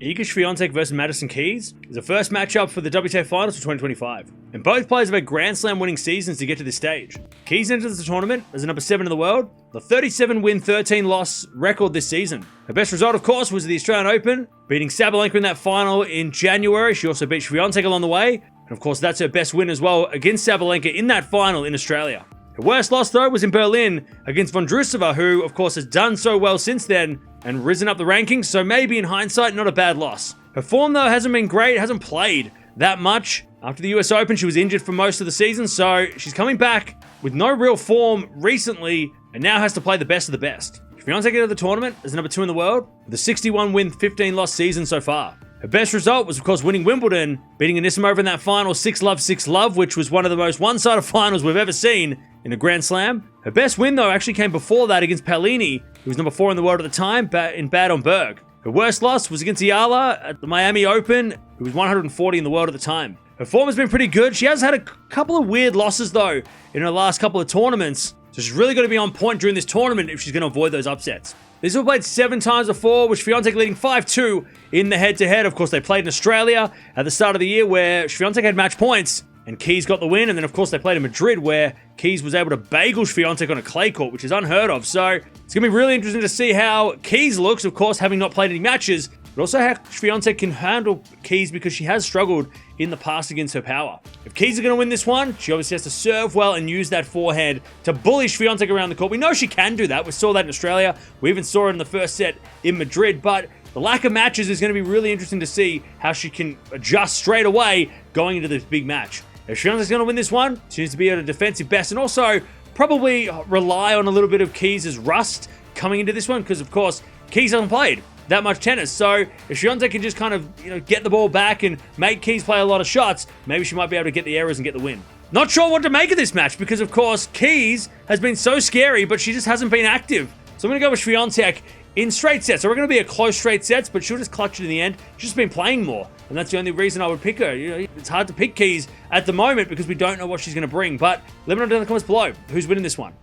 Iga Swiatek versus Madison Keys is the first matchup for the WTA Finals for 2025. And both players have had Grand Slam winning seasons to get to this stage. Keys enters the tournament as the number 7 in the world, the 37-win, 13-loss record this season. Her best result, of course, was the Australian Open, beating Sabalenka in that final in January. She also beat Swiatek along the way. And of course, that's her best win as well against Sabalenka in that final in Australia. Her worst loss, though, was in Berlin against Vondrousova, who, of course, has done so well since then and risen up the rankings, so maybe in hindsight, not a bad loss. Her form, though, hasn't been great, hasn't played that much. After the US Open, she was injured for most of the season, so she's coming back with no real form recently and now has to play the best of the best. Swiatek entered the tournament as the number 2 in the world with a 61-win, 15-loss season so far. Her best result was, of course, winning Wimbledon, beating Anisimova in that final 6-love, 6-love, which was one of the most one-sided finals we've ever seen in a Grand Slam. Her best win, though, actually came before that against Paolini, who was number 4 in the world at the time, in Bad on Berg. Her worst loss was against Eala at the Miami Open, who was 140 in the world at the time. Her form has been pretty good. She has had a couple of weird losses, though, in her last couple of tournaments, so she's really got to be on point during this tournament if she's going to avoid those upsets. These were played 7 times before, with Swiatek leading 5-2 in the head-to-head. Of course, they played in Australia at the start of the year where Swiatek had match points and Keys got the win. And then, of course, they played in Madrid where Keys was able to bagel Swiatek on a clay court, which is unheard of. So it's going to be really interesting to see how Keys looks, of course, having not played any matches, but also how Swiatek can handle Keys because she has struggled in the past against her power. If Keys are going to win this one, she obviously has to serve well and use that forehand to bully Swiatek around the court. We know she can do that. We saw that in Australia. We even saw it in the first set in Madrid, but the lack of matches is going to be really interesting to see how she can adjust straight away going into this big match. If Swiatek's going to win this one, she needs to be at a defensive best and also probably rely on a little bit of Keys' rust coming into this one because, of course, Keys hasn't played that much tennis. So if Swiatek can just kind of, get the ball back and make Keys play a lot of shots, maybe she might be able to get the errors and get the win. Not sure what to make of this match because, of course, Keys has been so scary, but she just hasn't been active. So I'm going to go with Swiatek in straight sets. So we're going to be a close straight sets, but she'll just clutch it in the end. She's just been playing more, and that's the only reason I would pick her. It's hard to pick Keys at the moment because we don't know what she's going to bring, but let me know down in the comments below who's winning this one.